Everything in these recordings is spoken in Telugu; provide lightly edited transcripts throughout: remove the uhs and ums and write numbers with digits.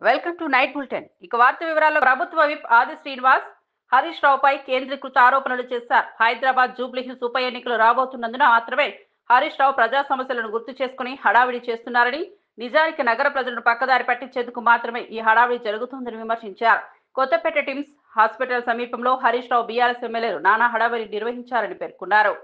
Welcome to night bulletin. ఇక వార్త వివరాల్లో ప్రభుత్వ విప్ ఆది శ్రీనివాస్ హరీష్ రావుపై కేంద్రీకృత ఆరోపణలు చేశారు. హైదరాబాద్ జూబ్లీహిల్స్ ఉప ఎన్నికలు రాబోతున్నందున మాత్రమే హరీష్ రావు ప్రజా సమస్యలను గుర్తు చేసుకుని హడావిడి చేస్తున్నారని, నిజానికి నగర ప్రజలను పక్కదారి పట్టించేందుకు మాత్రమే ఈ హడావిడి జరుగుతోందని విమర్శించారు. కొత్తపేట టిమ్స్ హాస్పిటల్ సమీపంలో హరీష్ రావు బీఆర్ఎస్ ఎమ్మెల్యేలు నానా హడావిడి నిర్వహించారని పేర్కొన్నారు.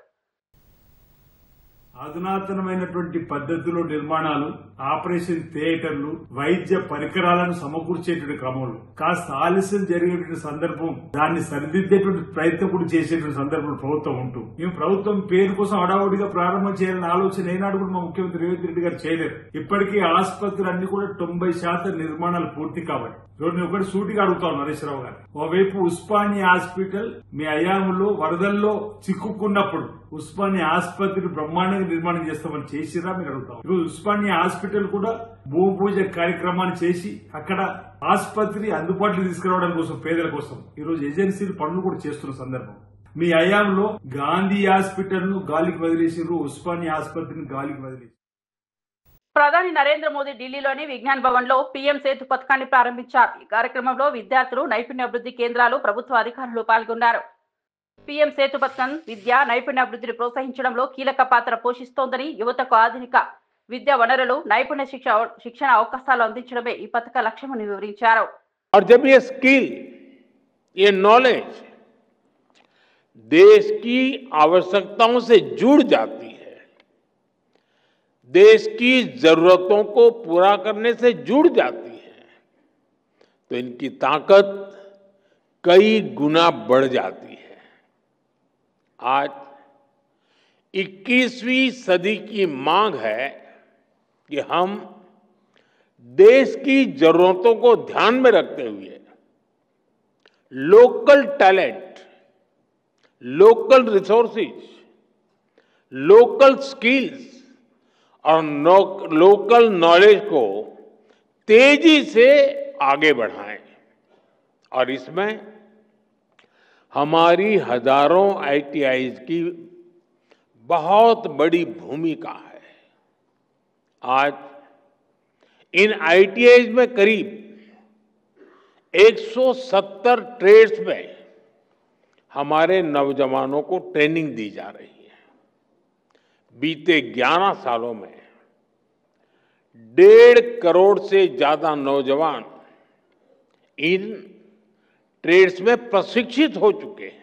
అధునాతనమైనటువంటి పద్ధతిలో నిర్మాణాలు, ఆపరేషన్ థియేటర్లు, వైద్య పరికరాలను సమకూర్చేటువంటి క్రమంలో కాస్త ఆలస్యం జరిగేటువంటి సందర్భం, దాన్ని సరిదిద్దేటువంటి ప్రయత్నం కూడా చేసేటువంటి సందర్భం ప్రభుత్వం ఉంటూ, మేము ప్రభుత్వం పేరు కోసం హడావుడిగా ప్రారంభం చేయాలని ఆలోచన ఏనాడు కూడా మా ముఖ్యమంత్రి రేవంత్ రెడ్డి గారు చేయలేరు. ఇప్పటికీ ఆసుపత్రులు అన్ని కూడా 90% నిర్మాణాలు పూర్తి కాబట్టి నేను ఒకటి సూటిగా అడుగుతాను హరీష్ రావు గారు. ఓవైపు ఉస్మానియా హాస్పిటల్ మీ అయాములో వరదల్లో చిక్కుకున్నప్పుడు ఉస్మానియా ఆసుపత్రి బ్రహ్మాండంగా నిర్మాణం చేస్తామని చేసిరా మీరు అడుగుతాం. ఈరోజు ఉస్మానియా హాస్పిటల్ కూడా భూమి పూజ కార్యక్రమాన్ని చేసి అక్కడ ఆసుపత్రి అందుబాటులో తీసుకురావడం కోసం, పేదల కోసం ఈరోజు ఏజెన్సీలు పనులు కూడా చేస్తున్న సందర్భం. మీ అయాంలో గాంధీ హాస్పిటల్ ను గాలికి వదిలేసిరు, ఉస్మానియా ఆసుపత్రిని గాలికి వదిలేసి. ప్రధాని నరేంద్ర మోదీ ఢిల్లీలోని విజ్ఞాన్ భవన్ లో పీఎం సేతు పథకాన్ని ప్రారంభించారు. ఈ కార్యక్రమంలో విద్యార్థులు, నైపుణ్యాభివృద్ధి కేంద్రాలు, ప్రభుత్వ అధికారులు పాల్గొన్నారు. పీఎం సేతు పథకం విద్య, నైపుణ్యాభివృద్ధిని ప్రోత్సహించడంలో కీలక పాత్ర పోషిస్తోందని, యువతకు ఆధునిక విద్యా వనరులు, నైపుణ్య శిక్షణ అవకాశాలు అందించడమే ఈ పథక లక్ష్యమని వివరించారు. और जब ये स्किल, ये नॉलेज देश की आवश्यकताओं से जुड़ जाती है, देश की जरूरतों को पूरा करने से जुड़ जाती है, तो इनकी ताकत कई गुना बढ़ जाती है. आज 21वीं सदी की मांग है कि हम देश की जरूरतों को ध्यान में रखते हुए local talent, local resources, local skills और लोकल नॉलेज को तेजी से आगे बढ़ाएं. और इसमें हमारी हजारों आईटीआईज की बहुत बड़ी भूमिका है. आज इन आईटीआईज में करीब 170 ट्रेड्स में हमारे नौजवानों को ट्रेनिंग दी जा रही है. बीते 11 सालों में 1.5 करोड़ से ज्यादा नौजवान इन ट्रेड्स में प्रशिक्षित हो चुके हैं.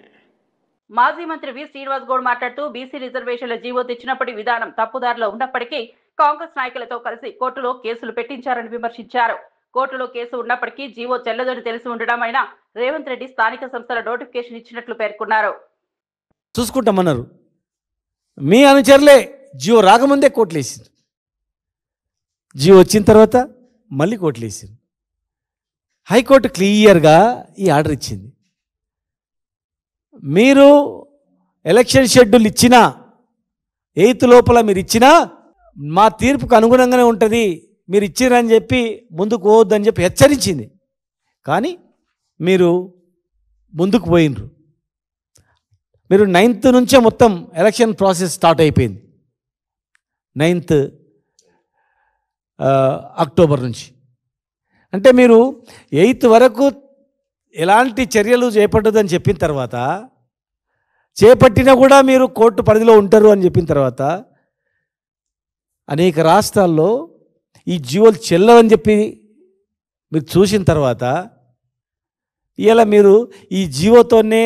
మాజీ మంత్రి వి శ్రీనివాస్ గౌడ్ మాట్లాడుతూ బీసీ రిజర్వేషన్ల జీవో తెచ్చినప్పటి విధానం తప్పుదారిలో ఉన్నప్పటికీ కాంగ్రెస్ నాయకులతో కలిసి కోర్టులో కేసులు పెట్టించారని విమర్శించారు. కోర్టులో కేసు ఉన్నప్పటికీ జీవో చెల్లదని తెలిసి ఉండడమైనా రేవంత్ రెడ్డి స్థానిక సంస్థల నోటిఫికేషన్ ఇచ్చినట్లు పేర్కొన్నారు. చూసుకుంటామన్నారు. మీ అనుచరులే జియో రాకముందే కోట్లేసింది, జియో వచ్చిన తర్వాత మళ్ళీ కోట్లేసింది. హైకోర్టు క్లియర్గా ఈ ఆర్డర్ ఇచ్చింది. మీరు ఎలక్షన్ షెడ్యూల్ ఇచ్చినా, 8 లోపల మీరు ఇచ్చినా మా తీర్పుకు అనుగుణంగానే ఉంటుంది, మీరు ఇచ్చిరని చెప్పి ముందుకు పోవద్దని చెప్పి హెచ్చరించింది. కానీ మీరు ముందుకు పోయినరు. మీరు 9th నుంచే మొత్తం ఎలక్షన్ ప్రాసెస్ స్టార్ట్ అయిపోయింది. 9th అక్టోబర్ నుంచి. అంటే మీరు 8th వరకు ఎలాంటి చర్యలు చేపట్టదని చెప్పిన తర్వాత, చేపట్టినా కూడా మీరు కోర్టు పరిధిలో ఉంటారు అని చెప్పిన తర్వాత, అనేక రాష్ట్రాల్లో ఈ జియోలు చెల్లవని చెప్పి మీరు చూసిన తర్వాత, ఇలా మీరు ఈ జియోతోనే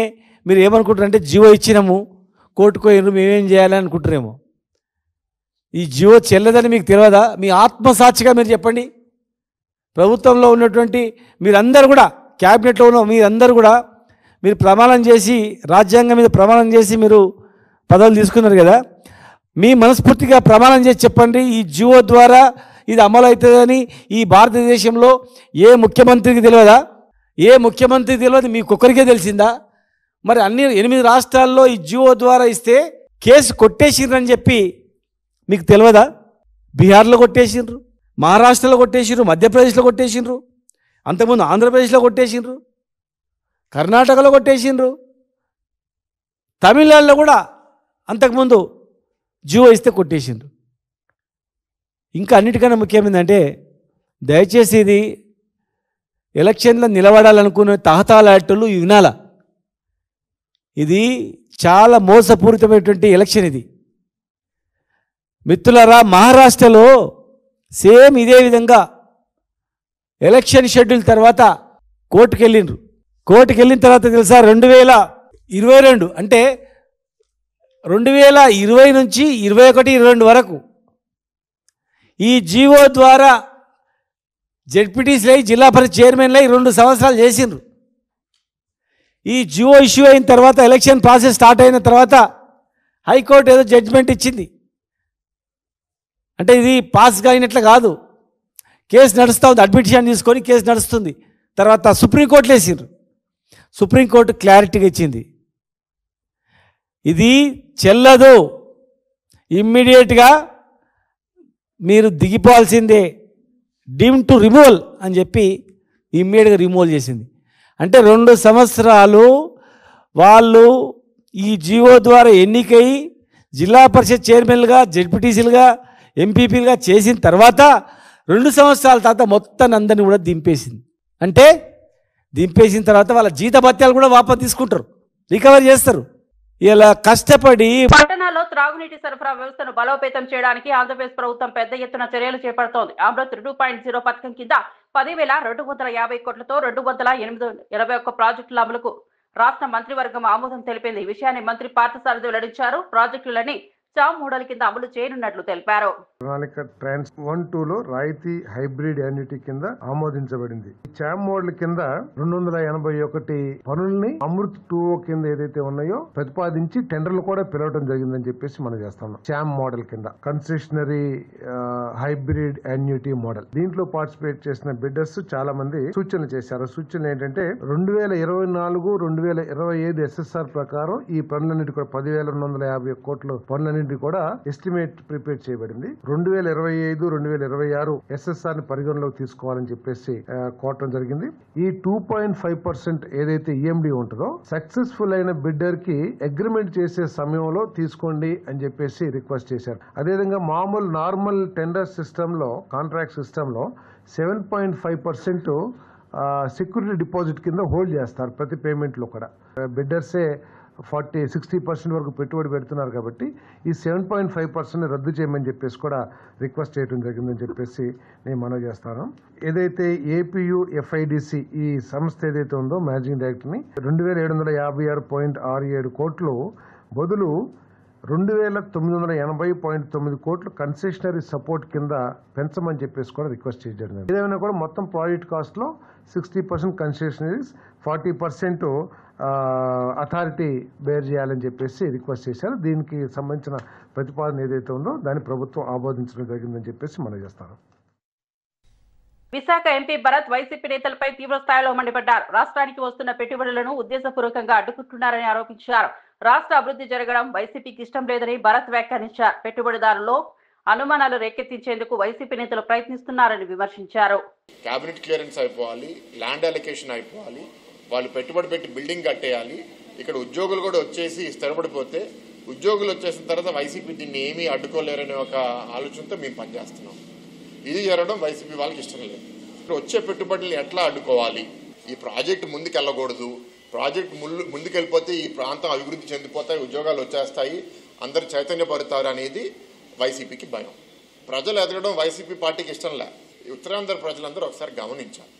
మీరు ఏమనుకుంటారంటే జియో ఇచ్చినాము, కోర్టుకు పోయినారు, మేమేం చేయాలని అనుకుంటారేమో. ఈ జియో చెల్లదని మీకు తెలియదా? మీ ఆత్మసాక్షిగా మీరు చెప్పండి. ప్రభుత్వంలో ఉన్నటువంటి మీరందరూ కూడా, క్యాబినెట్లో ఉన్న మీరందరూ కూడా మీరు ప్రమాణం చేసి, రాజ్యాంగం మీద ప్రమాణం చేసి మీరు పదవులు తీసుకున్నారు కదా, మీ మనస్ఫూర్తిగా ప్రమాణం చేసి చెప్పండి, ఈ జియో ద్వారా ఇది అమలు అవుతుందని ఈ భారతదేశంలో ఏ ముఖ్యమంత్రికి తెలియదా? ఏ ముఖ్యమంత్రికి తెలియదు, మీకొక్కరికే తెలిసిందా? మరి అన్ని 8 రాష్ట్రాల్లో ఈ జియో ద్వారా ఇస్తే కేసు కొట్టేసిండ్రని చెప్పి మీకు తెలియదా? బీహార్లో కొట్టేసిండ్రు, మహారాష్ట్రలో కొట్టేసిండ్రు, మధ్యప్రదేశ్లో కొట్టేసిండ్రు, అంతకుముందు ఆంధ్రప్రదేశ్లో కొట్టేసిండ్రు, కర్ణాటకలో కొట్టేసిండ్రు, తమిళనాడులో కూడా అంతకుముందు జియో ఇస్తే కొట్టేసిండ్రు. ఇంకా అన్నిటికన్నా ముఖ్యమైందంటే, దయచేసి ఇది ఎలక్షన్లో నిలబడాలనుకునే తహతాలాటలు వినాల. ఇది చాలా మోసపూరితమైనటువంటి ఎలక్షన్ ఇది. మిత్రులారా, మహారాష్ట్రలో సేమ్ ఇదే విధంగా ఎలక్షన్ షెడ్యూల్ తర్వాత కోర్టుకు వెళ్ళిన తర్వాత తెలుసా, 2022 అంటే 2020 నుంచి 21-22 వరకు ఈ జీవో ద్వారా జెడ్పీటీసీలై జిల్లా పరిషత్ చైర్మన్లై 2 సంవత్సరాలు చేసిండ్రు. ఈ జియో ఇష్యూ అయిన తర్వాత ఎలక్షన్ ప్రాసెస్ స్టార్ట్ అయిన తర్వాత హైకోర్టు ఏదో జడ్జిమెంట్ ఇచ్చింది. అంటే ఇది పాస్ కాయినట్లు కాదు, కేసు నడుస్తూ ఉంది, అడ్మిషన్ తీసుకొని కేసు నడుస్తుంది. తర్వాత సుప్రీంకోర్టులో వేసిండ్రు. సుప్రీంకోర్టు క్లారిటీగా ఇచ్చింది, ఇది చెల్లదు, ఇమ్మీడియట్గా మీరు దిగిపోవాల్సిందే, డీమ్ టు రిమూవల్ అని చెప్పి ఇమ్మీడియట్గా రిమూవల్ చేసింది. అంటే 2 సంవత్సరాలు వాళ్ళు ఈ జీవో ద్వారా ఎన్నికై జిల్లా పరిషత్ చైర్మన్లుగా, జెడ్పీటీసీలుగా, ఎంపీపీలుగా చేసిన తర్వాత 2 సంవత్సరాల తర్వాత మొత్తం అందరినీ కూడా దింపేసింది. అంటే దింపేసిన తర్వాత వాళ్ళ జీతభత్యాలు కూడా వాపసు తీసుకుంటారు, రికవర్ చేస్తారు. ఇలా కష్టపడి పట్టణాల్లో త్రాగునీటి సరఫరా వ్యవస్థను బలోపేతం చేయడానికి ఆంధ్రప్రదేశ్ ప్రభుత్వం పెద్ద ఎత్తున చర్యలు చేపడుతోంది. అమృత్ 2.0 పథకం కింద 10,250 కోట్లతో 221 ప్రాజెక్టుల అమలుకు రాష్ట్ర మంత్రివర్గం ఆమోదం తెలిపింది. ఈ విషయాన్ని మంత్రి పార్థసారథి వెల్లడించారు. ప్రాజెక్టులని చామ్ మోడల్ కింద అమలు చేయనున్నట్లు తెలిపారు. ప్రణాళిక ట్రాన్స్ 1-2లో రాయితీ హైబ్రిడ్ యాన్యుటీ కింద ఆమోదించబడింది. చామ్ మోడల్ కింద 281 పనుల్ని అమృత్ 2 కింద ఏదైతే ఉన్నాయో ప్రతిపాదించి టెండర్లు కూడా పిలవడం జరిగిందని చెప్పేసి మనం చేస్తున్నాం. చామ్ మోడల్ కింద కన్సెషనరీ హైబ్రిడ్ యాన్యుటీ మోడల్, దీంట్లో పార్టిసిపేట్ చేసిన బిడ్డర్స్ చాలా మంది సూచనలు చేశారు. సూచనలు ఏంటంటే 2024-2025 SSR ప్రకారం ఈ పనులన్నిటి కూడా 10,250 కోట్ల పనులన్నింటి కూడా ఎస్టిమేట్ ప్రిపేర్ చేయబడింది. 2025-2026 SSR ని పరిగణలోకి తీసుకోవాలని చెప్పేసి కోరటం జరిగింది. ఈ 2.5% ఏదైతే EMD ఉంటుందో సక్సెస్ఫుల్ అయిన బిడ్డర్ కి అగ్రిమెంట్ చేసే సమయంలో తీసుకోండి అని చెప్పేసి రిక్వెస్ట్ చేశారు. అదేవిధంగా మామూలు నార్మల్ టెండర్ సిస్టమ్ లో, కాంట్రాక్ట్ సిస్టమ్ లో 7.5% సెక్యూరిటీ డిపాజిట్ కింద హోల్డ్ చేస్తారు ప్రతి పేమెంట్ లో కూడా. బిడ్డర్సే 40-60% వరకు పెట్టుబడి పెడుతున్నారు కాబట్టి ఈ 7.5% రద్దు చేయమని చెప్పేసి కూడా రిక్వెస్ట్ చేయడం జరిగిందని చెప్పేసి నేను మనవి చేస్తాను. ఏదైతే APU FIDC ఈ సంస్థ ఏదైతే ఉందో మేనేజింగ్ డైరెక్టర్ని 2,756.67 కోట్లు బదులు 2,980.9 కోట్లు కన్సెషనరీ సపోర్ట్ కింద పెంచమని చెప్పేసి కూడా రిక్వెస్ట్ చేయడం జరిగింది. ఏదైనా కూడా మొత్తం ప్రాజెక్ట్ కాస్ట్ లో 60% కన్సెషనరీస్, 40% అథారిటీ బేర్ చేయాలని చెప్పేసి రిక్వెస్ట్ చేశారు. దీనికి సంబంధించిన ప్రతిపాదన ఏదైతే ఉందో దాన్ని ప్రభుత్వం ఆమోదించడం జరిగిందని చెప్పేసి మనం చేస్తాను. విశాఖ ఎంపీ భరత్ వైసీపీ నేతలపై తీవ్ర స్థాయిలో మండిపడ్డారు. రాష్ట్రానికి వస్తున్న పెట్టుబడులను ఉద్దేశపూర్వకంగా అడ్డుకుంటున్నారని ఆరోపించారు. రాష్ట్ర అభివృద్ధి జరగడం వైసీపీకి ఇష్టం లేదని భరత్ వ్యాఖ్యానించారు. పెట్టుబడిదారుల్లో అనుమానాలు రేకెత్తించేందుకు వైసీపీ నేతలు ప్రయత్నిస్తున్నారని విమర్శించారు. క్యాబినెట్ క్లియరెన్స్ అయిపోవాలి, ల్యాండ్ అలొకేషన్ అయిపోవాలి, వాళ్ళు పెట్టుబడి పెట్టి బిల్డింగ్ కట్టేయాలి, ఇక్కడ ఉద్యోగులు కూడా వచ్చేసి స్థిరపడిపోతే ఉద్యోగులు వచ్చేసిన తర్వాత వైసీపీ దీన్ని ఏమీ అడ్డుకోలేరనే ఒక ఆలోచనతో మేము పనిచేస్తున్నాం. ఇది జరగడం వైసీపీ వాళ్ళకి ఇష్టం లేదు. ఇక్కడ వచ్చే పెట్టుబడులను ఎట్లా అడ్డుకోవాలి, ఈ ప్రాజెక్టు ముందుకెళ్ళకూడదు, ప్రాజెక్టు ముందుకెళ్ళిపోతే ఈ ప్రాంతం అభివృద్ధి చెందిపోతాయి, ఉద్యోగాలు వచ్చేస్తాయి, అందరు చైతన్యపడతారు అనేది వైసీపీకి భయం. ప్రజలు ఎదగడం వైసీపీ పార్టీకి ఇష్టం లే. ఉత్తరాంధ్ర ప్రజలందరూ ఒకసారి గమనించాలి.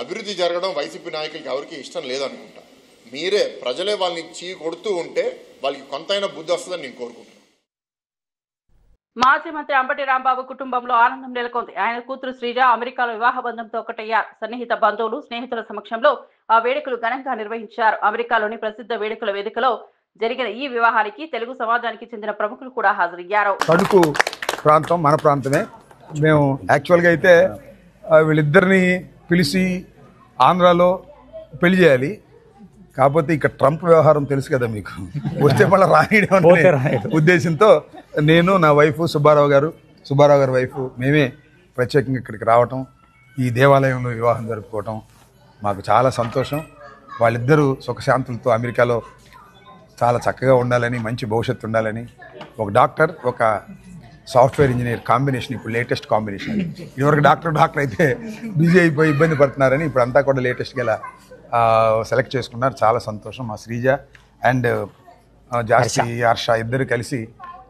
అభివృద్ధి జరగడం వైసీపీ నాయకులకి ఎవరికి ఇష్టం లేదనుకుంటా. మీరే ప్రజలే వాళ్ళని చీ కొడుతూ ఉంటే వాళ్ళకి కొంతైనా బుద్ధి వస్తుందని నేను కోరుకుంటున్నాను. మాజీ మంత్రి అంబటి రాంబాబు కుటుంబంలో ఆనందం నెలకొంది. ఆయన కూతురు శ్రీజ అమెరికాలో వివాహ బంధంతో ఒకటయ్యారు. సన్నిహిత బంధువులు, స్నేహితుల సమక్షంలో ఆ వేడుకలు ఘనంగా నిర్వహించారు. అమెరికాలోని ప్రసిద్ధ వేడుకల వేదికలో జరిగిన ఈ వివాహానికి తెలుగు సమాజానికి చెందిన ప్రముఖులు కూడా హాజరయ్యారు. తణుకు ప్రాంతం మన ప్రాంతమే. మేము యాక్చువల్గా అయితే వీళ్ళిద్దరిని పిలిచి ఆంధ్రాలో పెళ్లి చేయాలి. కాకపోతే ఇక్కడ ట్రంప్ వ్యవహారం తెలుసు కదా మీకు, వస్తే మళ్ళీ రాయడం ఉద్దేశంతో నేను, నా వైఫ్ సుబ్బారావు గారి వైఫ్ మేమే ప్రత్యేకంగా ఇక్కడికి రావటం, ఈ దేవాలయంలో వివాహం జరుపుకోవటం మాకు చాలా సంతోషం. వాళ్ళిద్దరూ సుఖశాంతులతో అమెరికాలో చాలా చక్కగా ఉండాలని, మంచి భవిష్యత్తు ఉండాలని, ఒక డాక్టర్, ఒక సాఫ్ట్వేర్ ఇంజనీర్ కాంబినేషన్ ఇప్పుడు లేటెస్ట్ కాంబినేషన్. ఇదివరకు డాక్టర్ అయితే బిజీ అయిపోయి ఇబ్బంది పడుతున్నారని ఇప్పుడు అంతా కూడా లేటెస్ట్గా ఇలా సెలెక్ట్ చేసుకున్నారు. చాలా సంతోషం. మా శ్రీజ అండ్ జాస్తి హర్ష ఇద్దరు కలిసి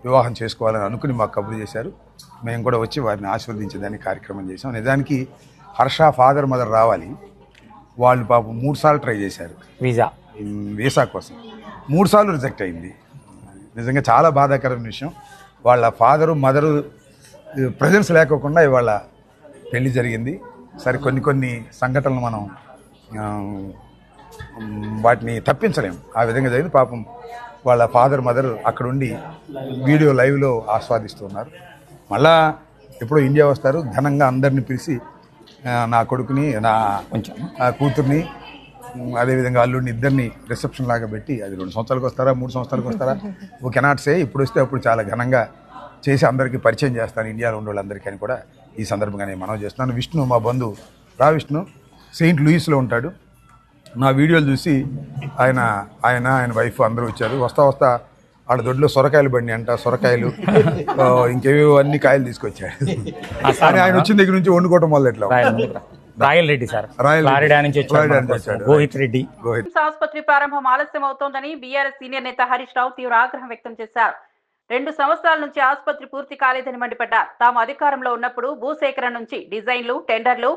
వివాహం చేసుకోవాలని అనుకుని మాకు కబురు చేశారు. మేము కూడా వచ్చి వారిని ఆశీర్వదించేదానికి కార్యక్రమం చేసాం. నిజానికి హర్ష ఫాదర్ మదర్ రావాలి, వాళ్ళు పాపం 3 సార్లు ట్రై చేశారు వీసా కోసం, 3 సార్లు రిజెక్ట్ అయింది. నిజంగా చాలా బాధాకరమైన విషయం. వాళ్ళ ఫాదరు మదరు ప్రజెన్స్ లేకోకుండా ఇవాళ పెళ్లి జరిగింది. సరే కొన్ని సంఘటనలు మనం వాటిని తప్పించలేము, ఆ విధంగా జరిగింది. పాపం వాళ్ళ ఫాదర్ మదర్ అక్కడ ఉండి వీడియో లైవ్లో ఆస్వాదిస్తున్నారు. మళ్ళా ఎప్పుడో ఇండియా వస్తారు, ఘనంగా అందరిని పిలిచి నా కొడుకుని నా కూతుర్ని అదేవిధంగా అల్లుడిని ఇద్దరిని రిసెప్షన్ లాగా పెట్టి, అది 2 సంవత్సరాలకు వస్తారా 3 సంవత్సరాలకు వస్తారా ఓ కెనాట్ సే, ఇప్పుడు వస్తే అప్పుడు చాలా ఘనంగా చేసి అందరికీ పరిచయం చేస్తాను ఇండియాలో ఉండే వాళ్ళందరికీ అని కూడా ఈ సందర్భంగా నేను మనవి చేస్తున్నాను. విష్ణు మా బంధువు విష్ణు సెయింట్ లూయిస్లో ఉంటాడు. నా వీడియోలు చూసి ఆయన వైఫ్ అందరూ వచ్చారు. వస్తా వాళ్ళ దొడ్లో సొరకాయలు బండి అంట, సొరకాయలు ఇంకేవో అన్ని కాయలు తీసుకొచ్చాడు. ఆయన వచ్చిన దగ్గర నుంచి వండుకోవటం మొదలెట్లా రాయల్ రెడ్డి సార్, గోహిత్ రెడ్డి. ఆసుపత్రి ప్రారంభం ఆలస్యం అవుతోందని బీఆర్ఎస్ సీనియర్ నేత హరీష్ రావు తీవ్ర ఆగ్రహం వ్యక్తం చేశారు. 2 సంవత్సరాల నుంచి ఆసుపత్రి పూర్తి కాలేదని మండిపడ్డారు. తాము అధికారంలో ఉన్నప్పుడు భూసేకరణ నుంచి డిజైన్లు, టెండర్లు,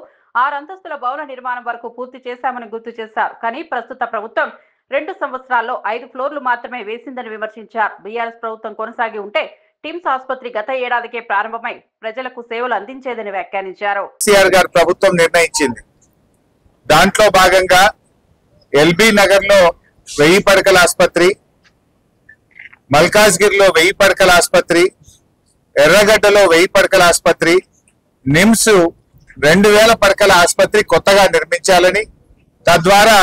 6 అంతస్తుల భవన నిర్మాణం వరకు పూర్తి చేశామని గుర్తు చేశారు. కానీ ప్రస్తుత ప్రభుత్వం 2 సంవత్సరాల్లో 5 ఫ్లోర్లు మాత్రమే వేసిందని విమర్శించారు. బీఆర్ఎస్ ప్రభుత్వం కొనసాగి ఉంటే టిమ్స్ ఆసుపత్రి గత ఏడాదికే ప్రారంభమై ప్రజలకు సేవలు అందించేదని వ్యాఖ్యానించారు. కేసీఆర్ గారు ప్రభుత్వం నిర్ణయించింది. దాంట్లో భాగంగా ఎల్బీ నగర్ లో 1000 పడకల ఆసుపత్రి, మల్కాజ్గిరిలో 1000 పడకల ఆసుపత్రి, ఎర్రగడ్డలో 1000 పడకల ఆసుపత్రి, నిమ్స్ 2000 పడకల ఆసుపత్రి కొత్తగా నిర్మించాలని, తద్వారా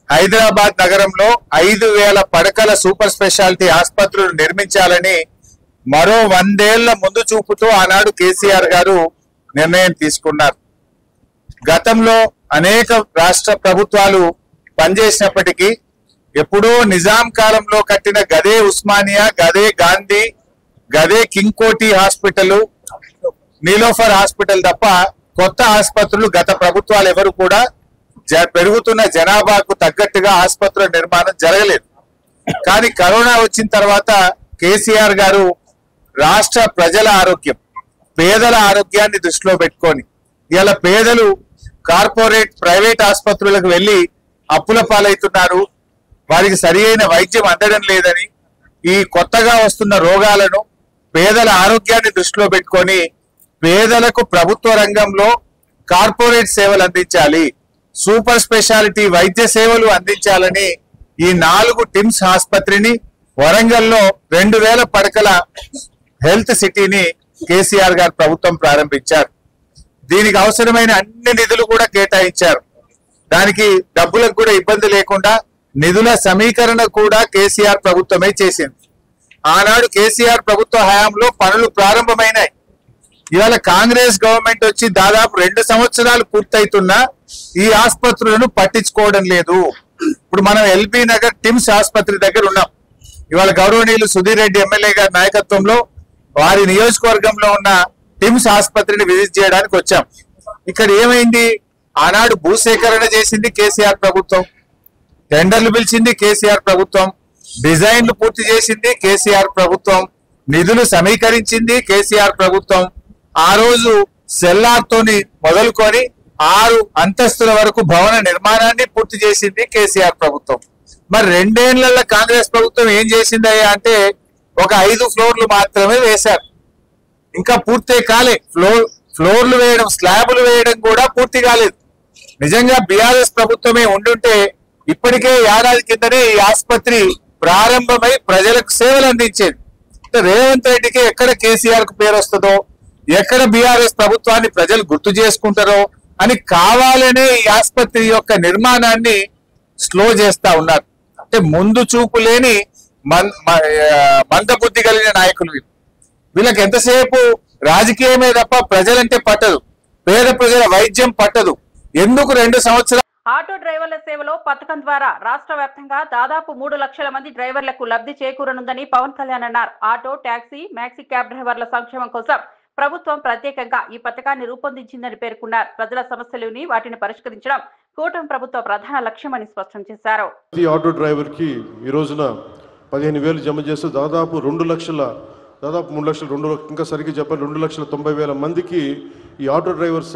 హైదరాబాద్ నగరంలో 5000 పడకల సూపర్ స్పెషాలిటీ ఆసుపత్రులు నిర్మించాలని మరో 100 ఏళ్ల ముందు చూపుతో ఆనాడు కేసీఆర్ గారు నిర్ణయం తీసుకున్నారు. గతంలో అనేక రాష్ట్ర ప్రభుత్వాలు పనిచేసినప్పటికీ ఎప్పుడో నిజాం కాలంలో కట్టిన గదే ఉస్మానియా, గదే గాంధీ, గదే కింగ్ కోటి హాస్పిటల్, నీలోఫర్ హాస్పిటల్ తప్ప కొత్త ఆసుపత్రులు గత ప్రభుత్వాలు ఎవరు కూడా పెరుగుతున్న జనాభాకు తగ్గట్టుగా ఆసుపత్రుల నిర్మాణం జరగలేదు. కానీ కరోనా వచ్చిన తర్వాత కేసీఆర్ గారు రాష్ట్ర ప్రజల ఆరోగ్యం, పేదల ఆరోగ్యాన్ని దృష్టిలో పెట్టుకొని ఇలా పేదలు కార్పొరేట్ ప్రైవేట్ ఆసుపత్రులకు వెళ్లి అప్పుల పాలవుతున్నారు, వారికి సరి అయిన వైద్యం అందడం లేదని, ఈ కొత్తగా వస్తున్న రోగాలను పేదల ఆరోగ్యాన్ని దృష్టిలో పెట్టుకొని పేదలకు ప్రభుత్వ రంగంలో కార్పొరేట్ సేవలు అందించాలి, సూపర్ స్పెషాలిటీ వైద్య సేవలు అందించాలని ఈ 4 టిమ్స్ ఆసుపత్రిని, వరంగల్లో 2000 పడకల హెల్త్ సిటీని కేసీఆర్ గారు ప్రభుత్వం ప్రారంభించారు. దీనికి అవసరమైన అన్ని నిధులు కూడా కేటాయించారు. దానికి డబ్బులకు కూడా ఇబ్బంది లేకుండా నిధుల సమీకరణ కూడా కేసీఆర్ ప్రభుత్వమే చేసింది. ఆనాడు కేసీఆర్ ప్రభుత్వ హయాంలో పనులు ప్రారంభమైనాయి. ఇవాళ కాంగ్రెస్ గవర్నమెంట్ వచ్చి దాదాపు 2 సంవత్సరాలు పూర్తయితున్నా ఈ ఆసుపత్రులను పట్టించుకోవడం లేదు. ఇప్పుడు మనం ఎల్బీ నగర్ టిమ్స్ ఆసుపత్రి దగ్గర ఉన్నాం. ఇవాళ గౌరవనీయులు సుధీర్ రెడ్డి ఎమ్మెల్యే గారి నాయకత్వంలో వారి నియోజకవర్గంలో ఉన్న టిమ్స్ ఆసుపత్రిని విజిట్ చేయడానికి వచ్చాం. ఇక్కడ ఏమైంది? ఆనాడు భూసేకరణ చేసింది కేసీఆర్ ప్రభుత్వం, టెండర్లు పిలిచింది కేసీఆర్ ప్రభుత్వం, డిజైన్లు పూర్తి చేసింది కేసీఆర్ ప్రభుత్వం, నిధులు సమీకరించింది కేసీఆర్ ప్రభుత్వం. ఆ రోజు సెల్లార్తోని మొదలుకొని 6 అంతస్తుల వరకు భవన నిర్మాణాన్ని పూర్తి చేసింది కేసీఆర్ ప్రభుత్వం. మరి 2 ఏళ్లలో కాంగ్రెస్ ప్రభుత్వం ఏం చేసిందయ్యా అంటే ఒక 5 ఫ్లోర్లు మాత్రమే వేశారు. ఇంకా పూర్తి కాలే. ఫ్లోర్లు వేయడం, స్లాబులు వేయడం కూడా పూర్తి కాలేదు. నిజంగా బీఆర్ఎస్ ప్రభుత్వమే ఉండుంటే ఇప్పటికే ఏడాది కిందనే ఈ ఆసుపత్రి ప్రారంభమై ప్రజలకు సేవలు అందించేది. రేవంత్ రెడ్డికి ఎక్కడ కేసీఆర్ కు పేరు వస్తుందో, ఎక్కడ బీఆర్ఎస్ ప్రభుత్వాన్ని ప్రజలు గుర్తు చేసుకుంటారో అని కావాలనే ఈ ఆసుపత్రి యొక్క నిర్మాణాన్ని స్లో చేస్తా ఉన్నారు. అంటే ముందు చూపు లేని మందబుద్ధి కలిగిన నాయకులు వీళ్ళకి ఎంతసేపు రాజకీయమే తప్ప ప్రజలంటే పట్టదు, పేద ప్రజల వైద్యం పట్టదు. ఎందుకు 2 సంవత్సరాలు ఆటో డ్రైవర్ల సేవలో పథకం ద్వారా రాష్ట్ర వ్యాప్తంగా దాదాపు 3 లక్షల మంది డ్రైవర్లకు లబ్ధి చేకూరనుందని పవన్ కళ్యాణ్ అన్నారు. ఆటో, టాక్సీ, మ్యాక్సీ క్యాబ్ డ్రైవర్ల సంక్షేమం కోసం ప్రభుత్వం ప్రత్యేకంగా ఈ పథకాన్ని రూపొందించిందని పేర్కొన్నారు. ప్రజల సమస్యలని వాటిని పరిష్కరించడం కూటమి ప్రభుత్వ ప్రధాన లక్ష్యమని స్పష్టం చేశారు. ఈ ఆటో డ్రైవర్ కి ఈ రోజున 15,000 జమ చేస్తూ దాదాపు 3 లక్షల ఇంకా సరిగ్గా చెప్పాలి 2,90,000 మందికి ఈ ఆటో డ్రైవర్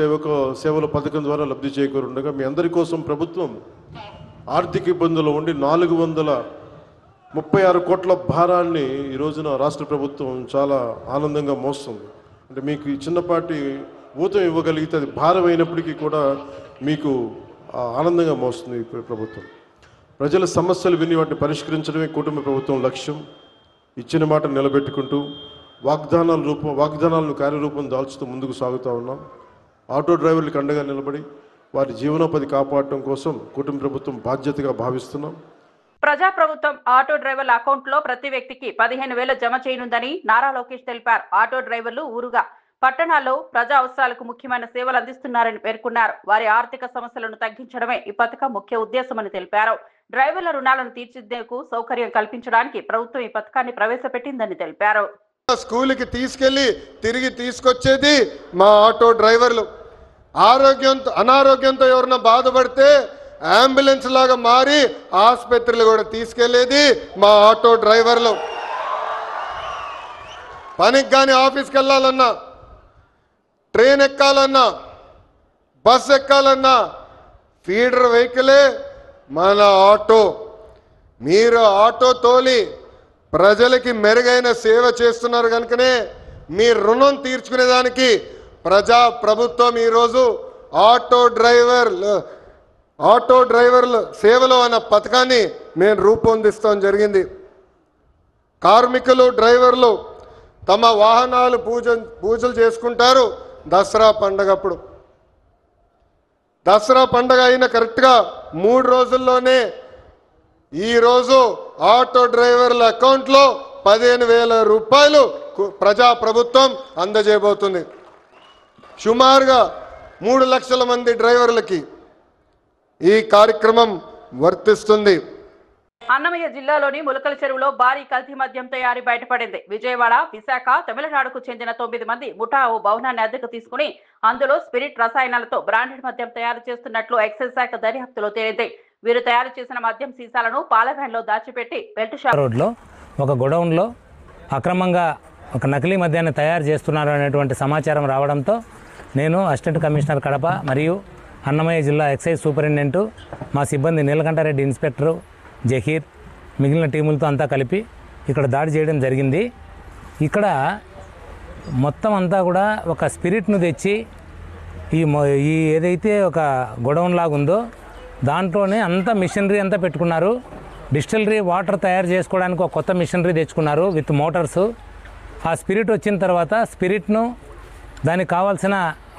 సేవల పథకం ద్వారా లబ్ధి చేకూరుండగా మీ అందరి కోసం ప్రభుత్వం ఆర్థిక ఇబ్బందులు ఉండి 436 కోట్ల భారాన్ని ఈ రోజున రాష్ట్ర ప్రభుత్వం చాలా ఆనందంగా మోస్తుంది. అంటే మీకు ఈ చిన్నపాటి ఊతం ఇవ్వగలిగితే అది భారం అయినప్పటికీ కూడా మీకు ఆనందంగా మోస్తుంది ఈ ప్రభుత్వం. ప్రజల సమస్యలు విని వాటిని పరిష్కరించడమే కుటుంబ ప్రభుత్వం లక్ష్యం. ఇచ్చిన మాట నిలబెట్టుకుంటూ వాగ్దానాలను కార్యరూపం దాల్చుతూ ముందుకు సాగుతూ ఉన్నాం. ఆటో డ్రైవర్లకు అండగా నిలబడి వారి జీవనోపాధి కాపాడటం కోసం కుటుంబ ప్రభుత్వం బాధ్యతగా భావిస్తున్నాం. ప్రజాప్రభుత్వం ఆటో డ్రైవర్ల అకౌంట్లో ప్రతి వ్యక్తికి 15,000 జమ చేయనుందని నారా లోకేష్ తెలిపారు. ఆటో డ్రైవర్లు ఊరుగా పట్టణాల్లో ప్రజా అవసరాలకు ముఖ్యమైన సేవలు అందిస్తున్నారని పేర్కొన్నారు. వారి ఆర్థిక సమస్యలను తగ్గించడమే ఈ పథకం ముఖ్య ఉద్దేశమని తెలిపారు. డ్రైవర్ల రుణాలను తీర్చిదిద్దేందుకు సౌకర్యం కల్పించడానికి ప్రభుత్వం ఈ పథకాన్ని ప్రవేశపెట్టిందని తెలిపారు. స్కూల్కి తీసుకెళ్లి తిరిగి తీసుకొచ్చేది మా ఆటో డ్రైవర్లు. అనారోగ్యంతో ఎవరైనా బాధపడితే అంబులెన్స్ లాగా మారి ఆసుపత్రులు కూడా తీసుకెళ్లేది మా ఆటో డ్రైవర్లు. పనికి కానీ ఆఫీస్కి వెళ్ళాలన్నా, ట్రైన్ ఎక్కాలన్నా, బస్ ఎక్కాలన్నా ఫీడర్ వెహికలే మన ఆటో. మీరు ఆటో తోలి ప్రజలకి మెరుగైన సేవ చేస్తున్నారు కనుకనే మీ రుణం తీర్చుకునేదానికి ప్రభుత్వం ఈరోజు ఆటో డ్రైవర్ల సేవలో అన్న పథకాన్ని మేము రూపొందిస్తాం జరిగింది. కార్మికులు, డ్రైవర్లు తమ వాహనాలు పూజలు చేసుకుంటారు దసరా పండగప్పుడు. దసరా పండగ అయిన కరెక్ట్గా 3 రోజుల్లోనే ఈరోజు ఆటో డ్రైవర్ల అకౌంట్లో 15,000 రూపాయలు ప్రభుత్వం అందజేయబోతుంది. సుమారుగా 3 లక్షల మంది డ్రైవర్లకి ఈ కార్యక్రమం వర్తిస్తుంది. అన్నమయ్య జిల్లాలోని ములకల చెరువులో భారీ కల్తీ మద్యం తయారీ బయటపడింది. విజయవాడ, విశాఖ, తమిళనాడుకు చెందిన 9 మంది ముఠా ఓ భవనాన్ని అద్దెకు తీసుకుని అందులో స్పిరిట్ రసాయనాలతో బ్రాండెడ్ మద్యం తయారు చేస్తున్నట్లు ఎక్సైజ్ శాఖ దర్యాప్తులో తేలింది. వీరు తయారు చేసిన మద్యం సీసాలను పాలవ్యాన్లో దాచిపెట్టి బెల్ట్ షాప్ రోడ్లో ఒక గొడౌన్లో అక్రమంగా ఒక నకిలీ మద్యాన్ని తయారు చేస్తున్నారు అనేటువంటి సమాచారం రావడంతో నేను అసిస్టెంట్ కమిషనర్ కడప మరియు అన్నమయ్య జిల్లా ఎక్సైజ్ సూపరింటెండెంట్, మా సిబ్బంది నీలకంఠారెడ్డి ఇన్స్పెక్టరు, జహీర్, మిగిలిన టీములతో అంతా కలిపి ఇక్కడ దాడి చేయడం జరిగింది. ఇక్కడ మొత్తం అంతా కూడా ఒక స్పిరిట్ను తెచ్చి ఈ ఏదైతే ఒక గొడౌన్ లాగా ఉందో దాంట్లోనే అంతా మిషనరీ అంతా పెట్టుకున్నారు. డిస్టిలరీ వాటర్ తయారు చేసుకోవడానికి ఒక కొత్త మిషనరీ తెచ్చుకున్నారు విత్ మోటార్సు. ఆ స్పిరిట్ వచ్చిన తర్వాత స్పిరిట్ను దానికి కావాల్సిన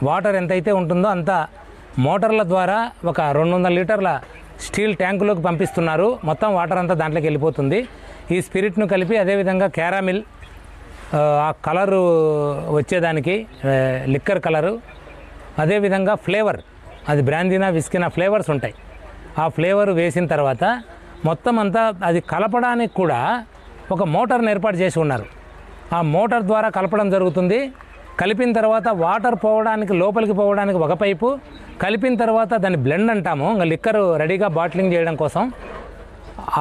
వాటర్ ఎంతైతే ఉంటుందో అంత మోటార్ల ద్వారా ఒక 200 లీటర్ల స్టీల్ ట్యాంకులోకి పంపిస్తున్నారు. మొత్తం వాటర్ అంతా దాంట్లోకి వెళ్ళిపోతుంది. ఈ స్పిరిట్ను కలిపి అదేవిధంగా క్యారామిల్, ఆ కలరు వచ్చేదానికి లిక్కర్ కలరు, అదేవిధంగా ఫ్లేవర్, అది బ్రాందీనా విస్కీనా ఫ్లేవర్స్ ఉంటాయి. ఆ ఫ్లేవర్ వేసిన తర్వాత మొత్తం అంతా అది కలపడానికి కూడా ఒక మోటార్ని ఏర్పాటు చేసి ఉన్నారు. ఆ మోటార్ ద్వారా కలపడం జరుగుతుంది. కలిపిన తర్వాత వాటర్ పోవడానికి, లోపలికి పోవడానికి ఒక పైపు, కలిపిన తర్వాత దాన్ని బ్లెండ్ అంటాము, ఇంకా లిక్కర్ రెడీగా బాటిలింగ్ చేయడం కోసం.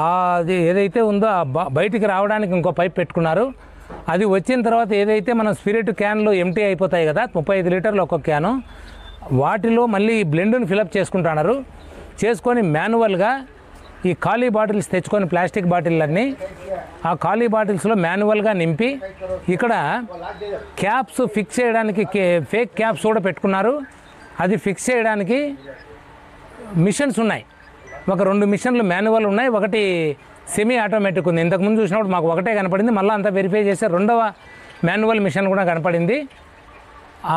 అది ఏదైతే ఉందో బయటికి రావడానికి ఇంకో పైప్ పెట్టుకున్నారు. అది వచ్చిన తర్వాత ఏదైతే మనం స్పిరిట్ క్యాన్లు ఎంటీ అయిపోతాయి కదా, 35 లీటర్లు ఒక్కొక్క క్యాను, వాటిలో మళ్ళీ ఈ బ్లెండ్ని ఫిలప్ చేసుకుంటున్నారు. చేసుకొని మాన్యువల్గా ఈ ఖాళీ బాటిల్స్ తెచ్చుకొని, ప్లాస్టిక్ బాటిళ్ళన్నీ ఆ ఖాళీ బాటిల్స్లో మాన్యువల్గా నింపి ఇక్కడ క్యాప్స్ ఫిక్స్ చేయడానికి ఫేక్ క్యాప్స్ కూడా పెట్టుకున్నారు. అది ఫిక్స్ చేయడానికి మిషన్స్ ఉన్నాయి. ఒక 2 మిషన్లు మాన్యువల్ ఉన్నాయి, ఒకటి సెమీ ఆటోమేటిక్ ఉంది. ఇంతకుముందు చూసినప్పుడు మాకు ఒకటే కనపడింది, మళ్ళీ అంతా వెరిఫై చేస్తే 2వ మాన్యువల్ మిషన్ కూడా కనపడింది.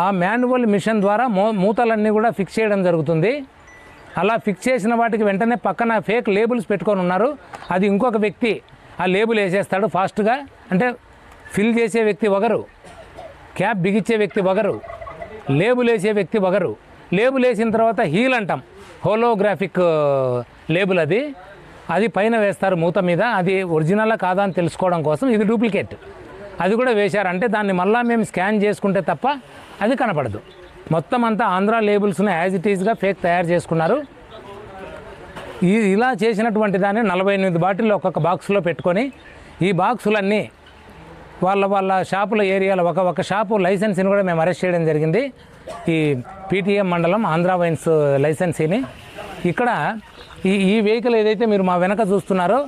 ఆ మాన్యువల్ మిషన్ ద్వారా మూతలన్నీ కూడా ఫిక్స్ చేయడం జరుగుతుంది. అలా ఫిక్స్ చేసిన వాటికి వెంటనే పక్కన ఫేక్ లేబుల్స్ పెట్టుకొని ఉన్నారు. అది ఇంకొక వ్యక్తి ఆ లేబుల్ వేసేస్తాడు ఫాస్ట్గా. అంటే ఫిల్ చేసే వ్యక్తి ఒకరు, క్యాప్ బిగించే వ్యక్తి ఒకరు, లేబుల్ వేసే వ్యక్తి ఒకరు. లేబుల్ వేసిన తర్వాత హీల్ అంటాం, హోలోగ్రాఫిక్ లేబుల్ అది పైన వేస్తారు మూత మీద. అది ఒరిజినలా కాదా అని తెలుసుకోవడం కోసం ఇది డూప్లికేట్. అది కూడా వేశారు. అంటే దాన్ని మళ్ళీ మేము స్కాన్ చేసుకుంటే తప్ప అది కనపడదు. మొత్తం అంతా ఆంధ్ర లేబుల్స్ని యాజ్ ఇట్ ఈజ్గా ఫేక్ తయారు చేసుకున్నారు. ఇలా చేసినటువంటి దాన్ని 48 బాటిల్లో ఒక్కొక్క బాక్స్లో పెట్టుకొని ఈ బాక్సులన్నీ వాళ్ళ షాపుల ఏరియాలో ఒక షాపు లైసెన్సీని కూడా మేము అరెస్ట్ చేయడం జరిగింది. ఈ పీటీఎం మండలం ఆంధ్ర వైన్స్ లైసెన్సీని. ఇక్కడ ఈ వెహికల్ ఏదైతే మీరు మా వెనక చూస్తున్నారో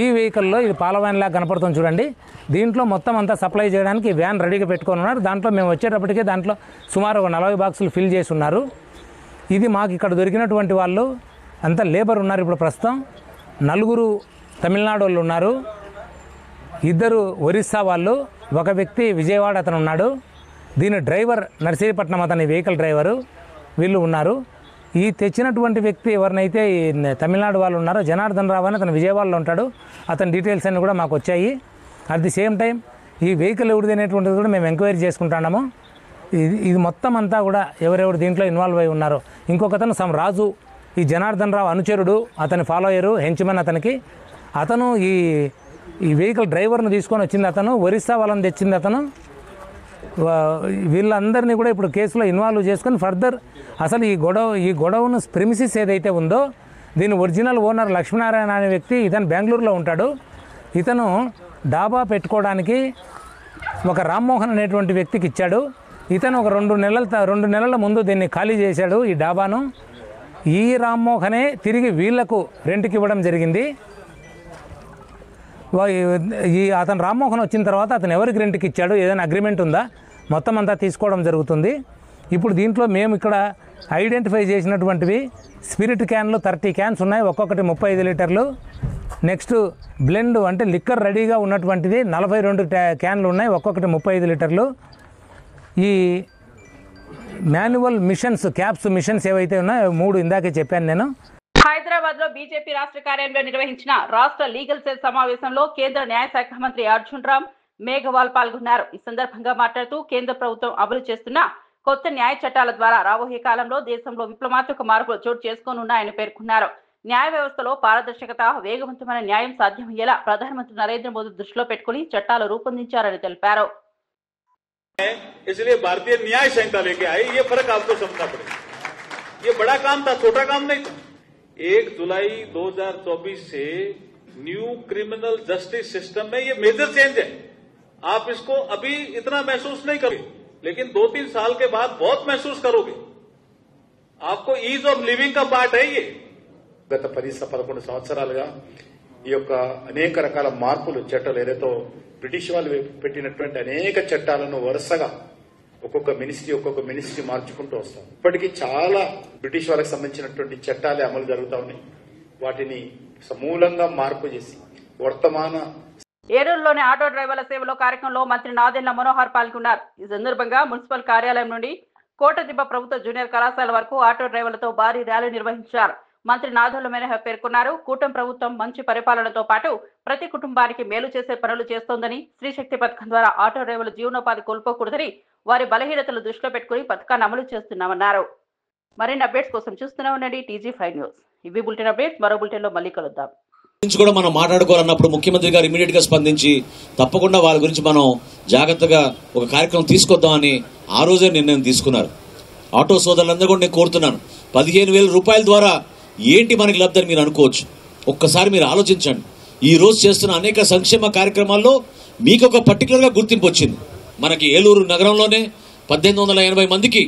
ఈ వెహికల్లో ఇది పాల వ్యాన్ లాగా కనపడుతుంది చూడండి. దీంట్లో మొత్తం అంతా సప్లై చేయడానికి వ్యాన్ రెడీగా పెట్టుకొని ఉన్నారు. దాంట్లో మేము వచ్చేటప్పటికే దాంట్లో సుమారు 40 బాక్సులు ఫిల్ చేసి ఉన్నారు. ఇది మాకు ఇక్కడ దొరికినటువంటి వాళ్ళు అంతా లేబర్ ఉన్నారు. ఇప్పుడు ప్రస్తుతం 4 తమిళనాడు వాళ్ళు ఉన్నారు, 2 ఒరిస్సా వాళ్ళు, ఒక వ్యక్తి విజయవాడ అతను ఉన్నాడు. దీని డ్రైవర్ నర్సీపట్నం అతని వెహికల్ డ్రైవరు వీళ్ళు ఉన్నారు. ఈ తెచ్చినటువంటి వ్యక్తి ఎవరినైతే ఈ తమిళనాడు వాళ్ళు ఉన్నారో జనార్దన్ రావు అని అతను విజయవాడలో ఉంటాడు. అతని డీటెయిల్స్ అన్నీ కూడా మాకు వచ్చాయి. అట్ ది సేమ్ టైం ఈ వెహికల్ ఎవరిది అనేటువంటిది కూడా మేము ఎంక్వైరీ చేసుకుంటున్నాము. ఇది మొత్తం అంతా కూడా ఎవరెవరు దీంట్లో ఇన్వాల్వ్ అయి ఉన్నారో. ఇంకొకతను రాజు, ఈ జనార్దన్ రావు అనుచరుడు, అతని ఫాలోయరు, హెంచ్మెన్ అతనికి. అతను ఈ వెహికల్ డ్రైవర్ను తీసుకొని వచ్చింది అతను, ఒరిస్సా వాళ్ళని తెచ్చింది అతను. వీళ్ళందరినీ కూడా ఇప్పుడు కేసులో ఇన్వాల్వ్ చేసుకొని ఫర్దర్ అసలు ఈ గొడవను ప్రిమిసిస్ ఏదైతే ఉందో దీని ఒరిజినల్ ఓనర్ లక్ష్మీనారాయణ అనే వ్యక్తి, ఇతను బెంగళూరులో ఉంటాడు. ఇతను డాబా పెట్టుకోవడానికి ఒక రామ్మోహన్ అనేటువంటి వ్యక్తికి ఇచ్చాడు. ఇతను ఒక 2 నెలల ముందు దీన్ని ఖాళీ చేశాడు ఈ డాబాను. ఈ రామ్మోహనే తిరిగి వీళ్లకు రెంట్కి ఇవ్వడం జరిగింది. అతను రామ్మోహన్ వచ్చిన తర్వాత అతను ఎవరికి రెంట్కి ఇచ్చాడు, ఏదైనా అగ్రిమెంట్ ఉందా, మొత్తం అంతా తీసుకోవడం జరుగుతుంది. ఇప్పుడు దీంట్లో మేము ఇక్కడ ఐడెంటిఫై చేసినటువంటివి స్పిరిట్ క్యాన్లు 30 క్యాన్స్ ఉన్నాయి, ఒక్కొక్కటి 35 లీటర్లు. నెక్స్ట్ బ్లెండ్ అంటే లిక్కర్ రెడీగా ఉన్నటువంటిది 42 క్యాన్లు ఉన్నాయి, ఒక్కొక్కటి 35 లీటర్లు. ఈ మాన్యువల్ మిషన్స్, క్యాప్స్ మిషన్స్ ఏవైతే ఉన్నాయో 3 ఇందాకే చెప్పాను నేను. హైదరాబాద్ లో బీజేపీ రాష్ట్ర కార్యాలయంలో నిర్వహించిన రాష్ట్ర లీగల్ సెల్ సమావేశంలో కేంద్ర న్యాయశాఖ మంత్రి అర్జున్ రామ్ మేఘవాల్ పాల్గొన్నారు. ఈ సందర్భంగా మాట్లాడుతూ కేంద్ర ప్రభుత్వం అమలు చేస్తున్న కొత్త న్యాయ చట్టాల ద్వారా రాబోయే కాలంలో దేశంలో విప్లవాత్మక మార్పులు చోటు చేసుకోనున్నాయని పేర్కొన్నారు. న్యాయ వ్యవస్థలో పారదర్శకత, వేగవంతమైన న్యాయం సాధ్యమయ్యేలా ప్రధానమంత్రి నరేంద్ర మోదీ దృష్టిలో పెట్టుకుని చట్టాలు రూపొందించారని తెలిపారు. इसलिए भारतीय न्याय संहिता लेके आई, ये फर्क आपको समझना पड़ेगा. ये बड़ा काम था, छोटा काम नहीं था. 1 जुलाई 2024 से न्यू क्रिमिनल जस्टिस सिस्टम में ये मेजर चेंज है. आप इसको अभी इतना महसूस नहीं करोगे, लेकिन 2-3 साल के बाद बहुत महसूस करोगे. आपको ईज ऑफ लिविंग का पार्ट है ये. గత 10-11 సంవత్సరాలుగా ఈ యొక్క అనేక రకాల మార్పులు చట్టాలు ఏదైతే బ్రిటిష్ వాళ్ళు పెట్టినటువంటి అనేక చట్టాలను వరుసగా ఒక్కొక్క మినిస్ట్రీ మార్చుకుంటూ వస్తాం. ఇప్పటికీ చాలా బ్రిటిష్ వాళ్ళకి సంబంధించినటువంటి చట్టాలే అమలు జరుగుతా ఉన్నాయి. వాటిని సమూలంగా మార్పు చేసి వర్తమాన ఏలూరులోని ఆటో డ్రైవర్ల సేవలో కార్యక్రమంలో మంత్రి నాదెండ్ల మనోహర్ పాల్గొన్నారు. ఈ సందర్భంగా మున్సిపల్ కార్యాలయం నుండి కోటదిబ్బ ప్రభుత్వ జూనియర్ కళాశాల వరకు ఆటో డ్రైవర్లతో భారీ ర్యాలీ నిర్వహించారు. మంత్రి నాదెండ్ల మనోహర్ పేర్కొన్నారు, కూటమి ప్రభుత్వం మంచి పరిపాలనతో పాటు ప్రతి కుటుంబానికి మేలు చేసే పనులు చేస్తోందని, స్త్రీశక్తి పథకం ద్వారా ఆటో డ్రైవర్లు జీవనోపాధి కోల్పోకూడదని వారి బలహీనతలు దృష్టిలో పెట్టుకుని పథకాన్ని అమలు చేస్తున్నామన్నారు. మరిన్ని అప్డేట్స్ కోసం చూస్తూనే ఉండండి TG5 న్యూస్. ఇవి బులెటిన్ అప్డేట్స్. మరో బులెటిన్ లో మళ్ళీ కలుద్దాం. కూడా మనం మాట్లాడుకోవాలన్నప్పుడు ముఖ్యమంత్రి గారు ఇమీడియట్ గా స్పందించి తప్పకుండా వాళ్ళ గురించి మనం జాగ్రత్తగా ఒక కార్యక్రమం తీసుకొద్దామని ఆ రోజే నిర్ణయం తీసుకున్నారు. ఆటో సోదరులందరూ కూడా నేను కోరుతున్నాను, 15,000 రూపాయల ద్వారా ఏంటి మనకి లబ్ధని మీరు అనుకోవచ్చు. ఒక్కసారి మీరు ఆలోచించండి. ఈ రోజు చేస్తున్న అనేక సంక్షేమ కార్యక్రమాల్లో మీకు ఒక పర్టికులర్ గా గుర్తింపు వచ్చింది. మనకి ఏలూరు నగరంలోనే 1880 మందికి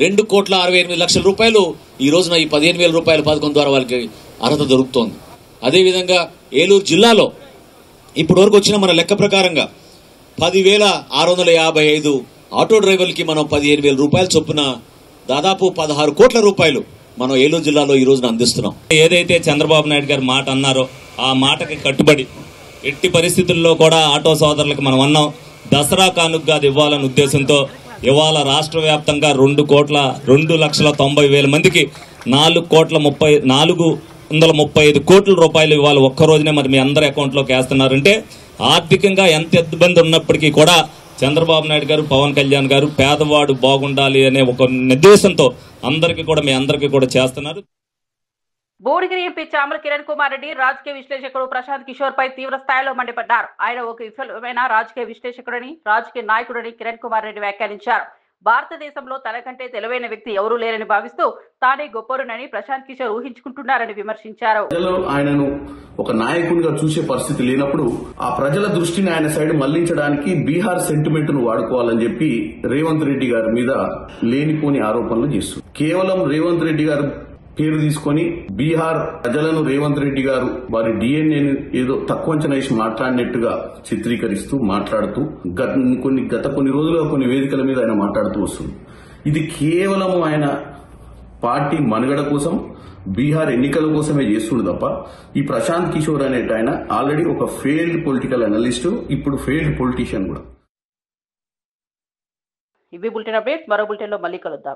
2,68,00,000 రూపాయలు ఈ రోజున ఈ 15,000 రూపాయల పథకం ద్వారా వాళ్ళకి అర్హత దొరుకుతోంది. అదేవిధంగా ఏలూరు జిల్లాలో ఇప్పటి వరకు వచ్చిన మన లెక్క ప్రకారంగా 10,655 ఆటో డ్రైవర్లకి మనం 15,000 రూపాయల చొప్పున దాదాపు 16 కోట్ల రూపాయలు మనం ఏలూరు జిల్లాలో ఈ రోజున అందిస్తున్నాం. ఏదైతే చంద్రబాబు నాయుడు గారు మాట అన్నారో ఆ మాటకి కట్టుబడి ఎట్టి పరిస్థితుల్లో కూడా ఆటో సోదరులకు మనం అన్నాం, దసరా కానుకగా అది ఇవ్వాలనే ఉద్దేశంతో ఇవాళ రాష్ట్ర వ్యాప్తంగా 2,90,000 మందికి 4,35 కోట్ల రూపాయలు ఇవాళ ఒక్క రోజునే మరి మీ అందరి అకౌంట్లోకి వేస్తున్నారంటే ఆర్థికంగా ఎంత ఇబ్బంది ఉన్నప్పటికీ కూడా చంద్రబాబు నాయుడు గారు, పవన్ కళ్యాణ్ గారు పేదవాడు బాగుండాలి అనే ఒక నిర్దేశంతో అందరికీ కూడా మీ అందరికీ కూడా చేస్తున్నారు. భువనగిరి ఎంపీ చామల కిరణ్ కుమార్ రెడ్డి రాజకీయ విశ్లేషకుడు ప్రశాంత్ కిషోర్ పై తీవ్ర స్థాయిలో మండిపడ్డారు. ఆయన ఒక విఫలమైన రాజకీయ విశ్లేషకుడని, రాజకీయ నాయకుడని కిరణ్ కుమార్ రెడ్డి వ్యాఖ్యానించారు. భారతదేశంలో తనకంటే తెలివైన వ్యక్తి ఎవరూ లేరని భావిస్తూ తానే గొప్పరునని ప్రశాంత్ కిషోర్ ఊహించుకుంటున్నారని విమర్శించారు. ఆయనను ఒక నాయకునిగా చూసే పరిస్థితి లేనప్పుడు ఆ ప్రజల దృష్టిని ఆయన సైడ్ మళ్లించడానికి బీహార్ సెంటిమెంట్ ను వాడుకోవాలని చెప్పి రేవంత్ రెడ్డి గారి మీద లేనిపోని ఆరోపణలు చేస్తున్నారు. కేవలం రేవంత్ రెడ్డి గారు పేరు తీసుకొని బీహార్ ప్రజలను రేవంత్ రెడ్డి గారు వారి డిఎన్ఏని ఏదో తక్కువ అంచనా వేసి మాట్లాడినట్టుగా చిత్రీకరిస్తూ మాట్లాడుతూ గత కొన్ని రోజులుగా కొన్ని వేదికల మీద ఆయన మాట్లాడుతూ వస్తుంది. ఇది కేవలం ఆయన పార్టీ మనుగడ కోసం, బీహార్ ఎన్నికల కోసమే చేస్తుండు తప్ప ఈ ప్రశాంత్ కిషోర్ అనేట ఆయన ఆల్రెడీ ఒక ఫెయిల్డ్ పొలిటికల్ అనలిస్ట్, ఇప్పుడు ఫెయిల్డ్ పొలిటీషియన్ కూడా. ఇవి బులెటిన్ అప్డేట్స్. మరో బులెటిన్ లో మళ్ళీ కలుద్దాం.